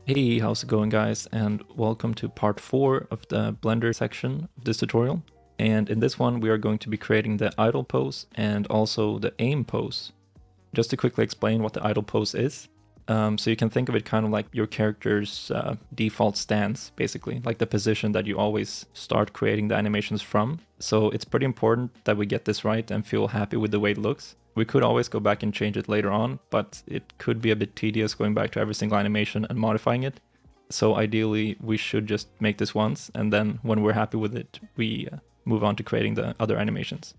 Hey, how's it going guys, and welcome to part 4 of the Blender section of this tutorial. And in this one we are going to be creating the idle pose and also the aim pose. Just to quickly explain what the idle pose is. So you can think of it kind of like your character's default stance, basically, like the position that you always start creating the animations from. So it's pretty important that we get this right and feel happy with the way it looks. We could always go back and change it later on, but it could be a bit tedious going back to every single animation and modifying it. So ideally, we should just make this once, and then when we're happy with it, we move on to creating the other animations.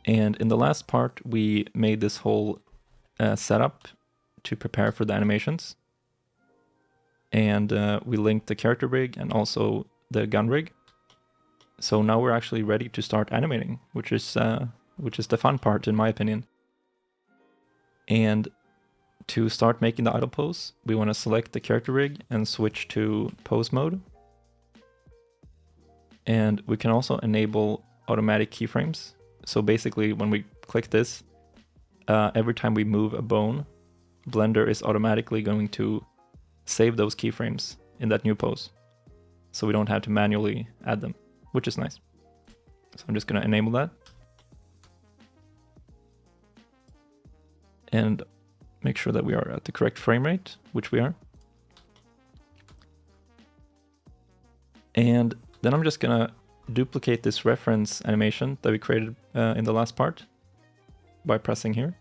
And in the last part, we made this whole setup to prepare for the animations. And we linked the character rig and also the gun rig. So now we're actually ready to start animating, which is the fun part in my opinion. And to start making the idle pose, we want to select the character rig and switch to pose mode. And we can also enable automatic keyframes. So basically when we click this, every time we move a bone, Blender is automatically going to save those keyframes in that new pose. So we don't have to manually add them, which is nice. So I'm just going to enable that. And make sure that we are at the correct frame rate, which we are. And then I'm just going to duplicate this reference animation that we created in the last part by pressing here.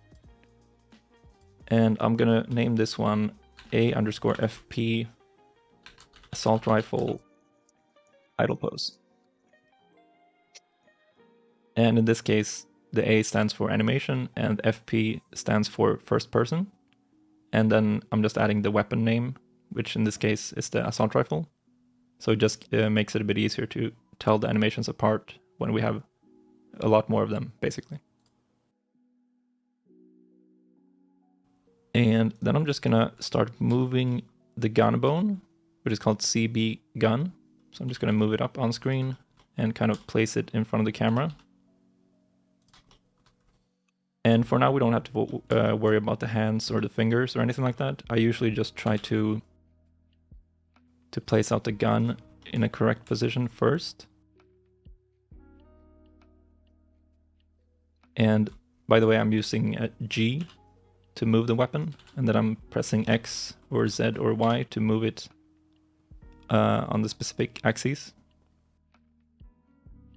And I'm going to name this one A_FP assault rifle idle pose. And in this case, the A stands for animation and FP stands for first person. And then I'm just adding the weapon name, which in this case is the assault rifle. So it just makes it a bit easier to tell the animations apart when we have a lot more of them, basically. And then I'm just gonna start moving the gun bone, which is called CB gun. So I'm just gonna move it up on screen and kind of place it in front of the camera. And for now, we don't have to worry about the hands or the fingers or anything like that. I usually just try to place out the gun in a correct position first. And by the way, I'm using G to move the weapon, and then I'm pressing X or Z or Y to move it on the specific axes.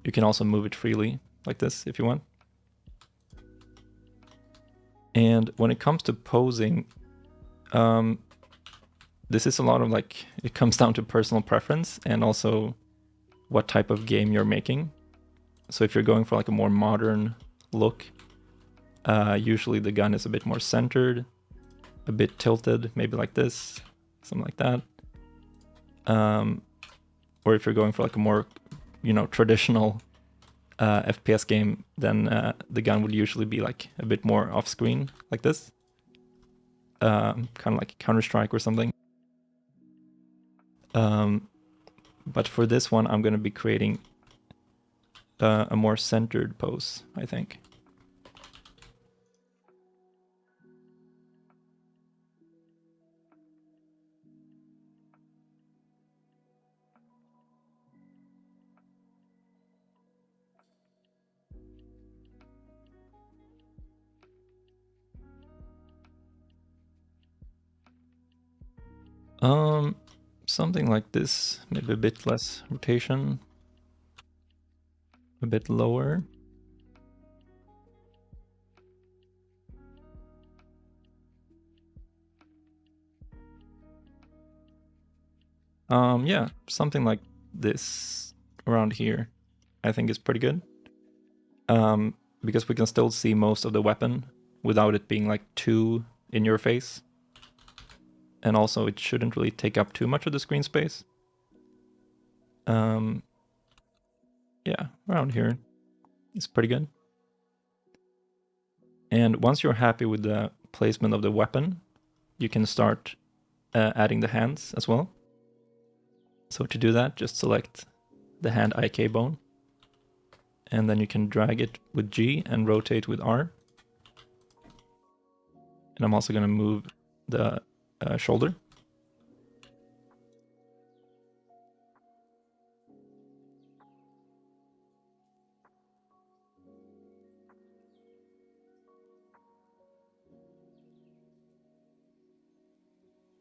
You can also move it freely like this if you want. And when it comes to posing, this is a lot of it comes down to personal preference and also what type of game you're making. So if you're going for a more modern look, usually the gun is a bit more centered, a bit tilted, maybe like this, something like that. Or if you're going for a more, traditional FPS game, then the gun would usually be a bit more off screen, like this. Kind of like Counter-Strike or something. But for this one, I'm going to be creating a more centered pose, I think. Something like this, maybe a bit less rotation, a bit lower. Yeah, something like this around here, I think is pretty good. Because we can still see most of the weapon without it being too in your face. And also it shouldn't really take up too much of the screen space. Yeah, around here is pretty good. And once you're happy with the placement of the weapon, you can start adding the hands as well. So to do that, just select the hand IK bone. And then you can drag it with G and rotate with R. And I'm also going to move the shoulder.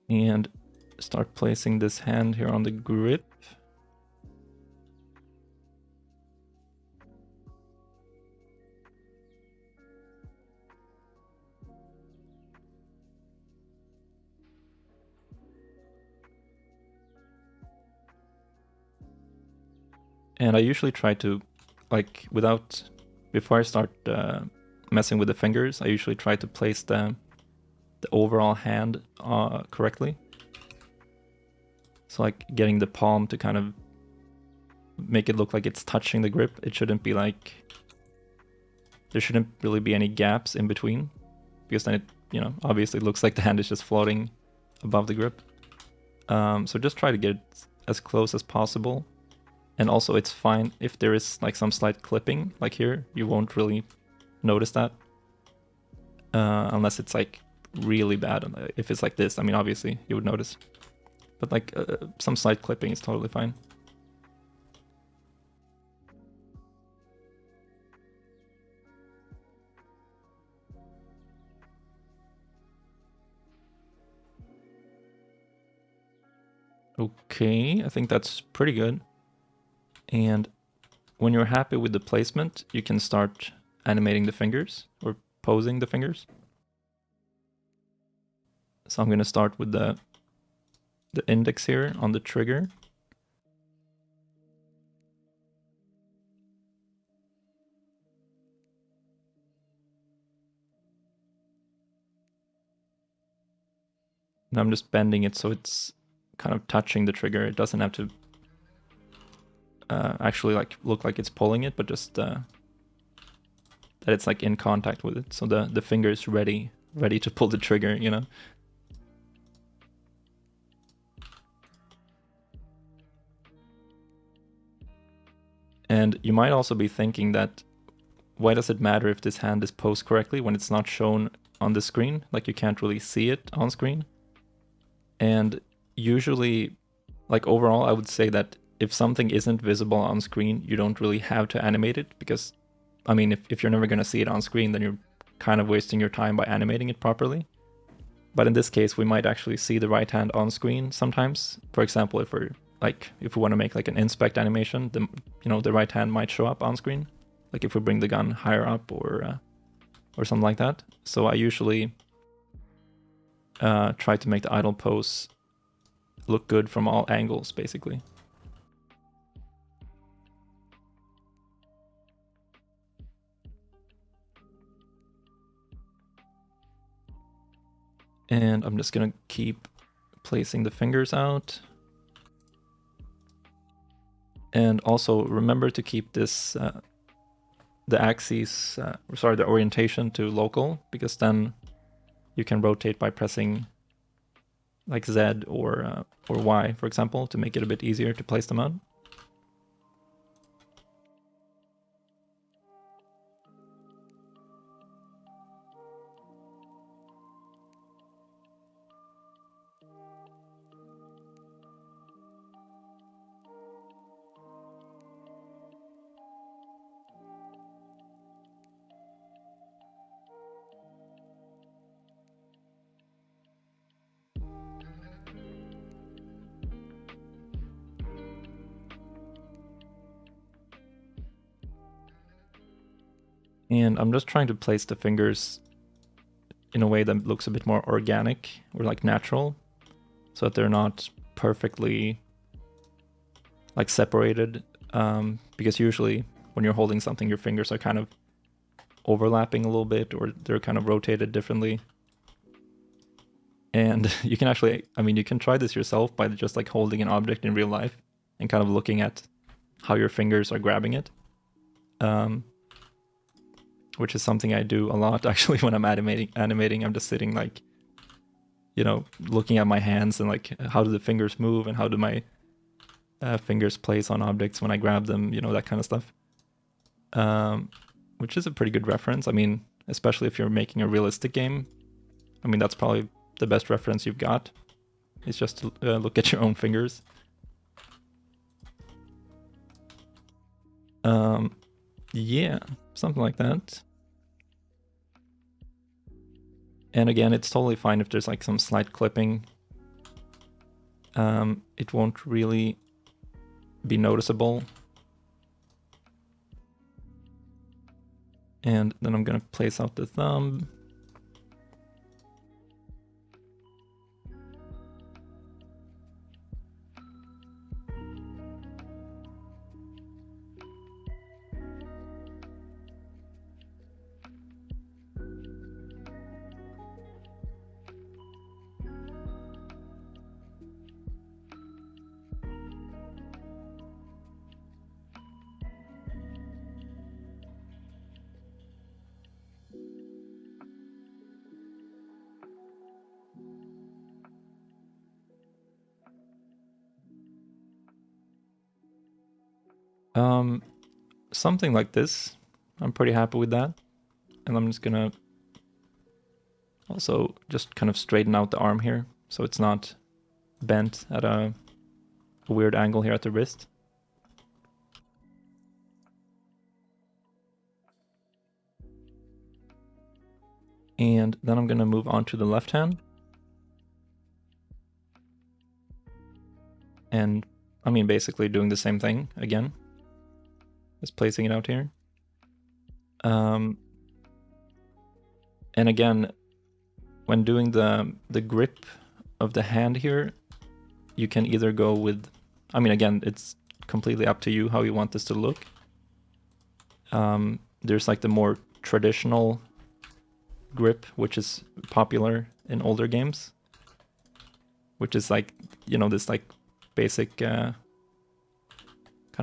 And start placing this hand here on the grip. And I usually try to, like, before I start messing with the fingers, I usually try to place the overall hand correctly. So like getting the palm to kind of make it look like it's touching the grip. It shouldn't be like, there shouldn't really be any gaps in between, because then it, you know, obviously looks like the hand is just floating above the grip. So just try to get it as close as possible. And also it's fine if there is like some slight clipping, like here, you won't really notice that. Unless it's like really bad. If it's like this, I mean, obviously you would notice. But like some slight clipping is totally fine. Okay, I think that's pretty good. And when you're happy with the placement, you can start animating the fingers or posing the fingers. So I'm going to start with the index here on the trigger. And I'm just bending it so it's kind of touching the trigger. It doesn't have to actually like look like it's pulling it, but just that it's like in contact with it. So the finger is ready to pull the trigger, you know? And you might also be thinking that, why does it matter if this hand is posed correctly when it's not shown on the screen? Like you can't really see it on screen. And usually, like overall, I would say that if something isn't visible on screen, you don't really have to animate it, because, I mean, if you're never going to see it on screen, then you're kind of wasting your time by animating it properly. But in this case, we might actually see the right hand on screen sometimes. For example, if we want to make like an inspect animation, the right hand might show up on screen. Like if we bring the gun higher up or something like that. So I usually try to make the idle pose look good from all angles, basically. And I'm just gonna keep placing the fingers out. And also remember to keep this, the axis, the orientation to local, because then you can rotate by pressing like Z or Y, for example, to make it a bit easier to place them out. And I'm just trying to place the fingers in a way that looks a bit more organic or like natural, so that they're not perfectly like separated. Because usually when you're holding something, your fingers are kind of overlapping a little bit, or they're kind of rotated differently. And you can actually, I mean, you can try this yourself by just like holding an object in real life and kind of looking at how your fingers are grabbing it. Which is something I do a lot actually when I'm animating. I'm just sitting like, looking at my hands and like, how do the fingers move and how do my fingers place on objects when I grab them, that kind of stuff. Which is a pretty good reference. I mean, especially if you're making a realistic game. I mean, that's probably the best reference you've got. It's just to look at your own fingers. Yeah, something like that. And again, it's totally fine if there's like some slight clipping. it won't really be noticeable. And then I'm gonna place out the thumb. Something like this. I'm pretty happy with that. And I'm just gonna also just kind of straighten out the arm here, so it's not bent at a weird angle here at the wrist. And then I'm gonna move on to the left hand. And I mean, basically doing the same thing again. Just placing it out here. And again, when doing the grip of the hand here, you can either go with, I mean, again, it's completely up to you how you want this to look. There's like the more traditional grip, which is popular in older games, which is like, you know, this like basic kind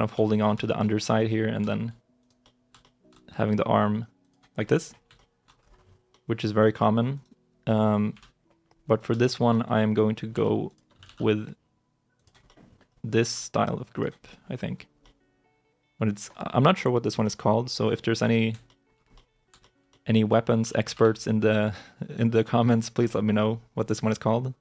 of holding on to the underside here and then having the arm like this, which is very common. But for this one, I am going to go with this style of grip, I think. But I'm not sure what this one is called, so if there's any weapons experts in the comments, please let me know what this one is called.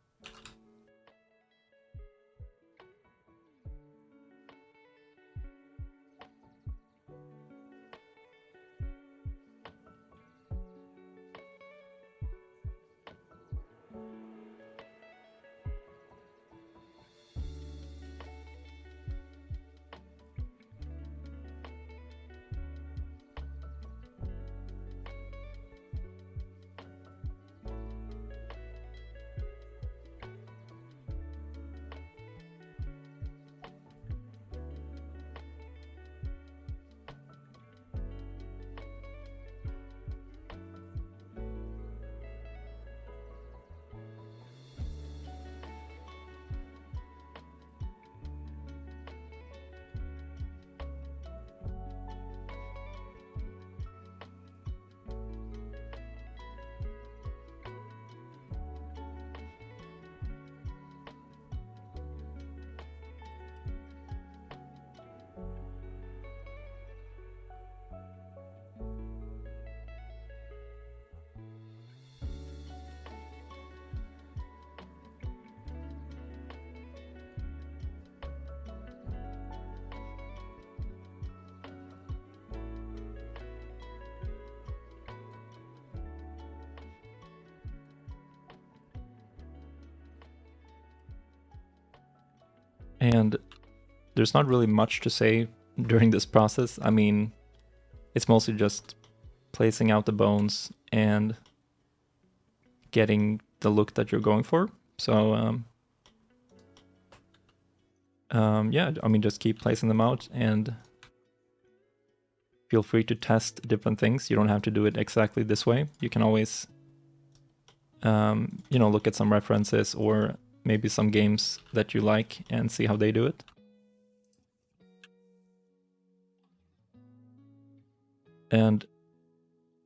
And there's not really much to say during this process. I mean, it's mostly just placing out the bones and getting the look that you're going for. So yeah, I mean, just keep placing them out and feel free to test different things. You don't have to do it exactly this way. You can always, you know, look at some references or maybe some games that you like and see how they do it. And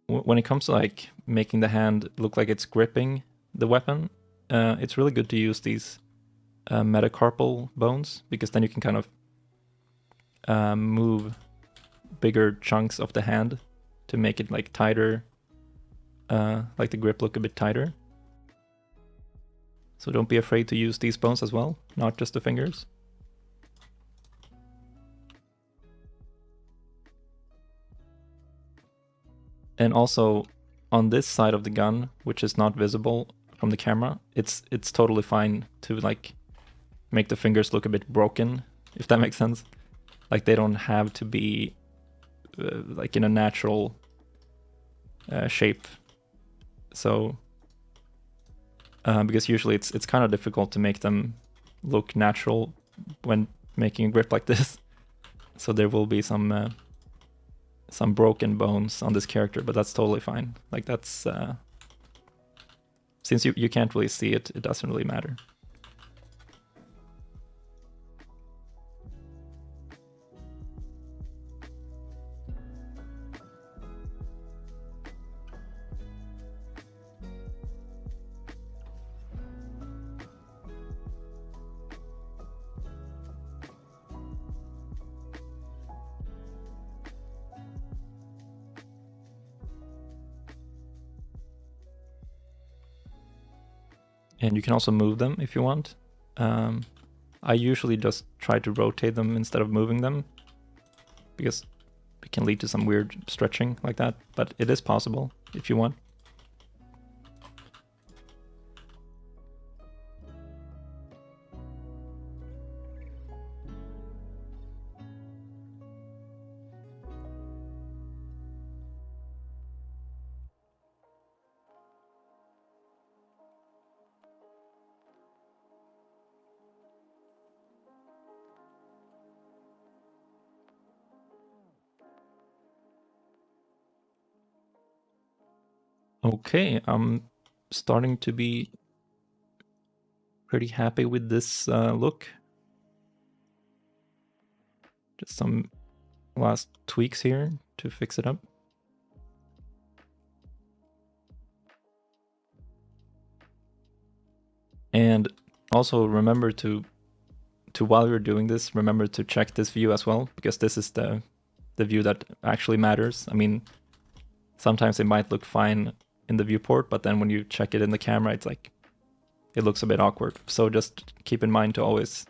when it comes to like making the hand look like it's gripping the weapon, it's really good to use these metacarpal bones, because then you can kind of move bigger chunks of the hand to make it like tighter, like the grip look a bit tighter. So don't be afraid to use these bones as well, not just the fingers. And also on this side of the gun, which is not visible from the camera, it's totally fine to like make the fingers look a bit broken, if that makes sense. Like they don't have to be like in a natural shape. So because usually it's kind of difficult to make them look natural when making a grip like this. So there will be some broken bones on this character, but that's totally fine. Like that's since you can't really see it, it doesn't really matter. And you can also move them if you want. I usually just try to rotate them instead of moving them, because it can lead to some weird stretching like that, but it is possible if you want. Okay, I'm starting to be pretty happy with this look. Just some last tweaks here to fix it up. And also remember to while you're doing this, remember to check this view as well, because this is the view that actually matters. I mean, sometimes it might look fine in the viewport, but then when you check it in the camera, it's like, it looks a bit awkward. So just keep in mind to always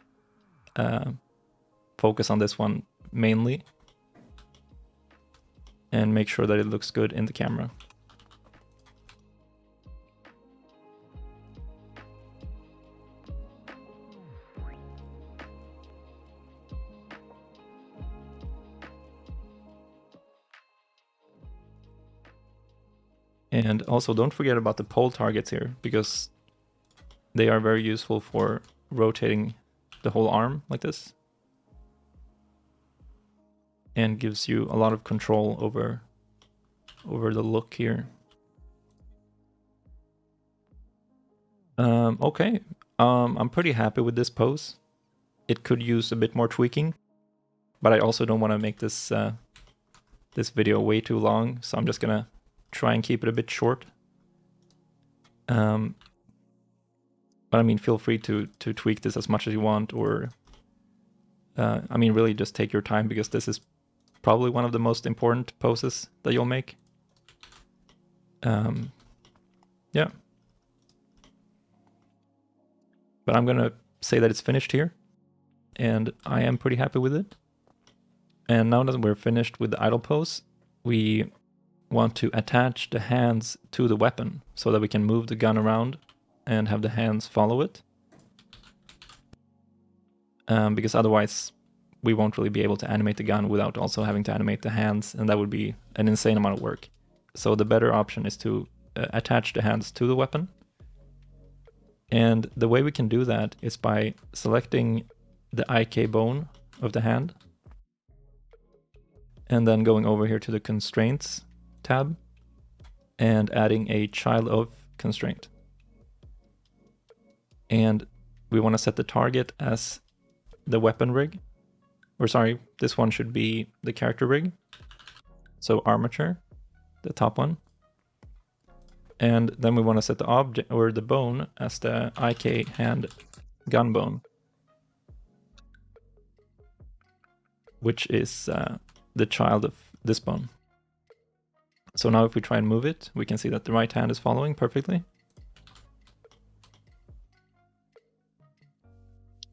focus on this one mainly, and make sure that it looks good in the camera. And also don't forget about the pole targets here, because they are very useful for rotating the whole arm like this, and gives you a lot of control over the look here. Okay, I'm pretty happy with this pose. It could use a bit more tweaking, but I also don't want to make this this video way too long, so I'm just gonna try and keep it a bit short. But I mean, feel free to tweak this as much as you want, or I mean, really just take your time, because this is probably one of the most important poses that you'll make. Yeah. But I'm gonna say that it's finished here, and I am pretty happy with it. And now that we're finished with the idle pose, we want to attach the hands to the weapon so that we can move the gun around and have the hands follow it. Because otherwise we won't really be able to animate the gun without also having to animate the hands, and that would be an insane amount of work. So the better option is to attach the hands to the weapon. And the way we can do that is by selecting the IK bone of the hand, and then going over here to the constraints tab and adding a child of constraint. And we want to set the target as the weapon rig, or sorry, this one should be the character rig. So armature, the top one. And then we want to set the object or the bone as the IK hand gun bone, which is the child of this bone. So now if we try and move it, we can see that the right hand is following perfectly.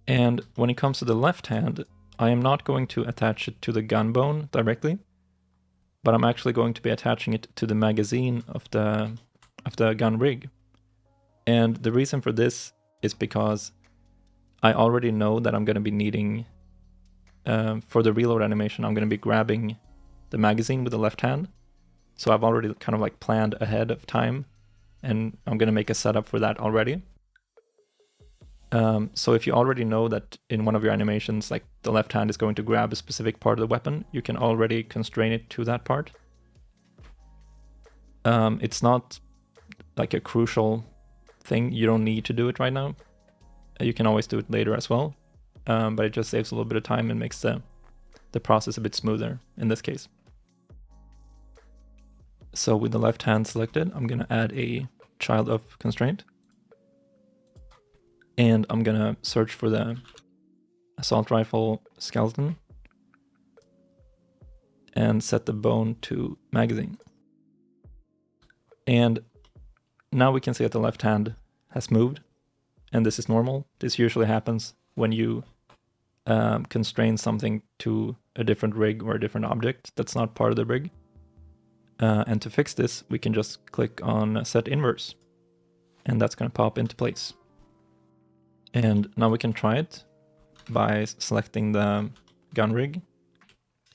And when it comes to the left hand, I am not going to attach it to the gun bone directly, but I'm actually going to be attaching it to the magazine of the gun rig. And the reason for this is because I already know that I'm going to be needing, for the reload animation, I'm going to be grabbing the magazine with the left hand. So I've already kind of like planned ahead of time, and I'm going to make a setup for that already. So if you already know that in one of your animations, like the left hand is going to grab a specific part of the weapon, you can already constrain it to that part. It's not like a crucial thing. You don't need to do it right now. You can always do it later as well. But it just saves a little bit of time and makes the process a bit smoother in this case. So with the left hand selected, I'm gonna add a child of constraint. And I'm gonna search for the assault rifle skeleton and set the bone to magazine. And now we can see that the left hand has moved, and this is normal. This usually happens when you constrain something to a different rig or a different object that's not part of the rig. And to fix this, we can just click on set inverse, and that's going to pop into place. And now we can try it by selecting the gun rig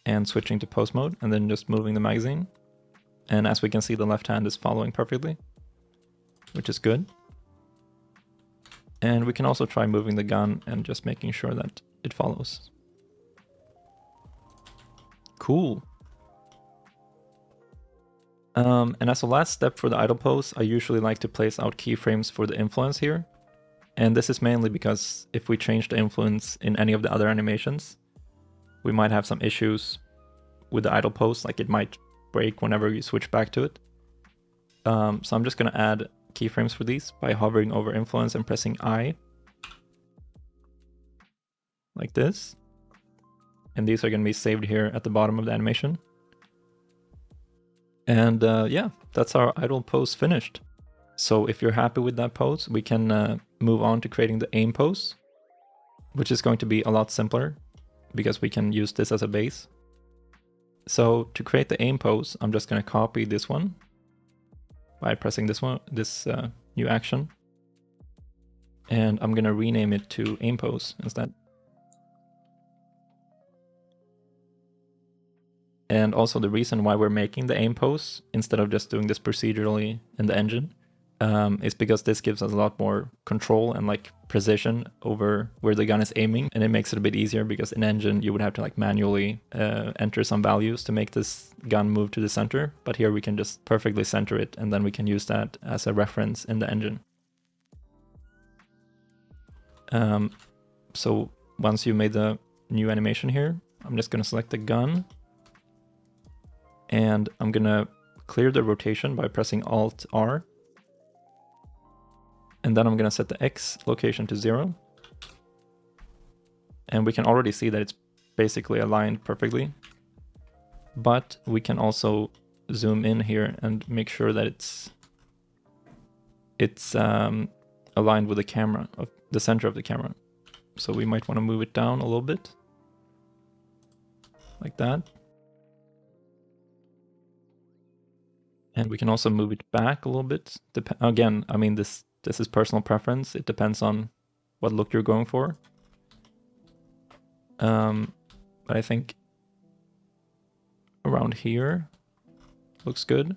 and switching to pose mode, and then just moving the magazine. And as we can see, the left hand is following perfectly, which is good. And we can also try moving the gun and just making sure that it follows. Cool. And as a last step for the idle pose, I usually like to place out keyframes for the influence here. And this is mainly because if we change the influence in any of the other animations, we might have some issues with the idle pose, like it might break whenever you switch back to it. So I'm just going to add keyframes for these by hovering over influence and pressing I, like this. And these are going to be saved here at the bottom of the animation. And yeah, that's our idle pose finished. So if you're happy with that pose, we can move on to creating the aim pose, which is going to be a lot simpler because we can use this as a base. So to create the aim pose, I'm just going to copy this one by pressing this new action. And I'm going to rename it to aim pose instead. And also the reason why we're making the aim pose instead of just doing this procedurally in the engine is because this gives us a lot more control and like precision over where the gun is aiming, and it makes it a bit easier because in engine you would have to like manually enter some values to make this gun move to the center, but here we can just perfectly center it, and then we can use that as a reference in the engine. So once you made the new animation here, I'm just going to select the gun, and I'm going to clear the rotation by pressing Alt-R. And then I'm going to set the X location to 0. And we can already see that it's basically aligned perfectly. But we can also zoom in here and make sure that it's aligned with the camera, of the center of the camera. So we might want to move it down a little bit, like that. And we can also move it back a little bit. Again, I mean, this is personal preference. It depends on what look you're going for. But I think around here looks good.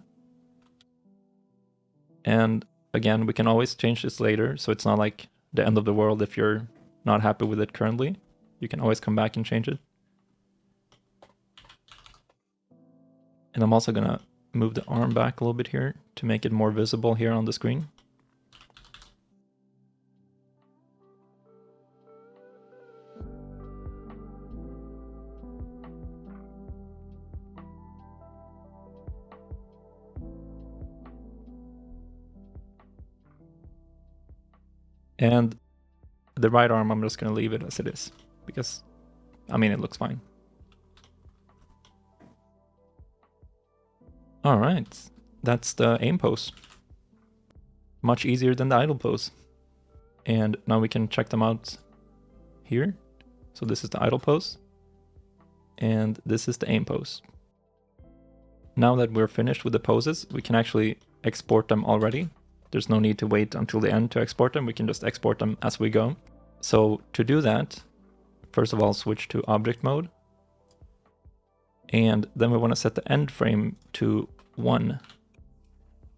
And again, we can always change this later, so it's not like the end of the world if you're not happy with it currently. You can always come back and change it. And I'm also gonna move the arm back a little bit here to make it more visible here on the screen. And the right arm, I'm just going to leave it as it is, because, I mean, it looks fine. All right, that's the aim pose. Much easier than the idle pose. And now we can check them out here. So this is the idle pose, and this is the aim pose. Now that we're finished with the poses, we can actually export them already. There's no need to wait until the end to export them. We can just export them as we go. So to do that, first of all, switch to object mode. And then we want to set the end frame to 1.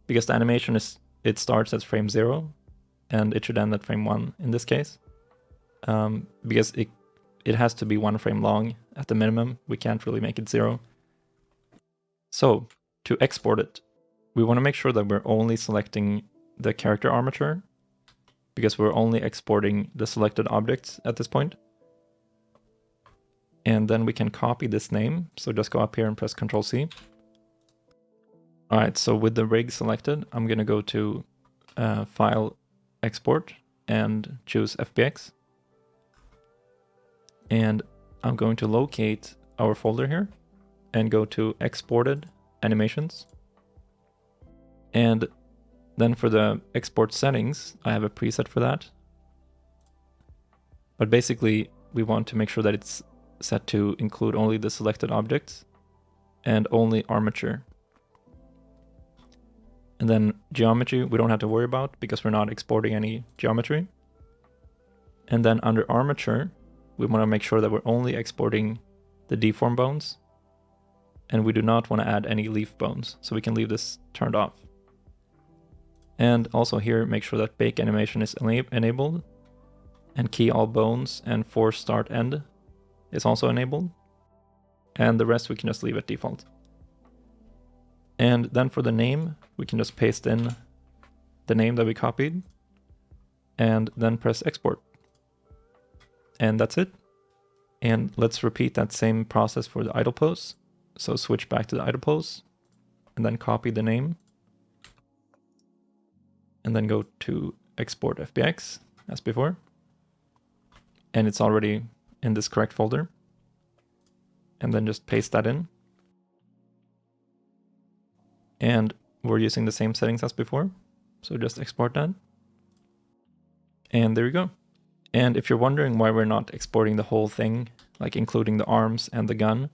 Because the animation it starts at frame 0 and it should end at frame 1 in this case. Because it has to be 1 frame long at the minimum. We can't really make it 0. So to export it, we want to make sure that we're only selecting the character armature, because we're only exporting the selected objects at this point. And then we can copy this name. So just go up here and press Ctrl C. All right, so with the rig selected, I'm going to go to File, Export, and choose FBX. And I'm going to locate our folder here and go to Exported Animations. And then for the export settings, I have a preset for that. But basically, we want to make sure that it's set to include only the selected objects and only armature. And then geometry, we don't have to worry about because we're not exporting any geometry. And then under armature, we want to make sure that we're only exporting the deform bones. And we do not want to add any leaf bones, so we can leave this turned off. And also here, make sure that bake animation is enabled, and key all bones and force start end is also enabled. And the rest we can just leave at default. And then for the name, we can just paste in the name that we copied and then press export. And that's it. And let's repeat that same process for the idle pose. So switch back to the idle pose and then copy the name. And then go to export FBX as before. And it's already in this correct folder. And then just paste that in. And we're using the same settings as before. So just export that. And there you go. And if you're wondering why we're not exporting the whole thing, like including the arms and the gun,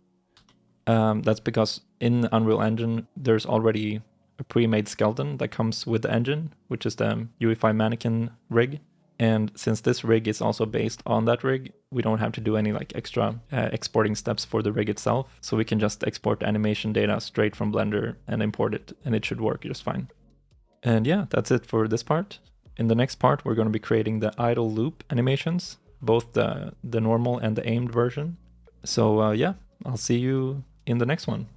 that's because in Unreal Engine, there's already a pre-made skeleton that comes with the engine, which is the UEFI mannequin rig. And since this rig is also based on that rig, we don't have to do any like extra exporting steps for the rig itself. So we can just export animation data straight from Blender and import it, and it should work just fine. And yeah, that's it for this part. In the next part, we're going to be creating the idle loop animations, both the normal and the aimed version. So yeah, I'll see you in the next one.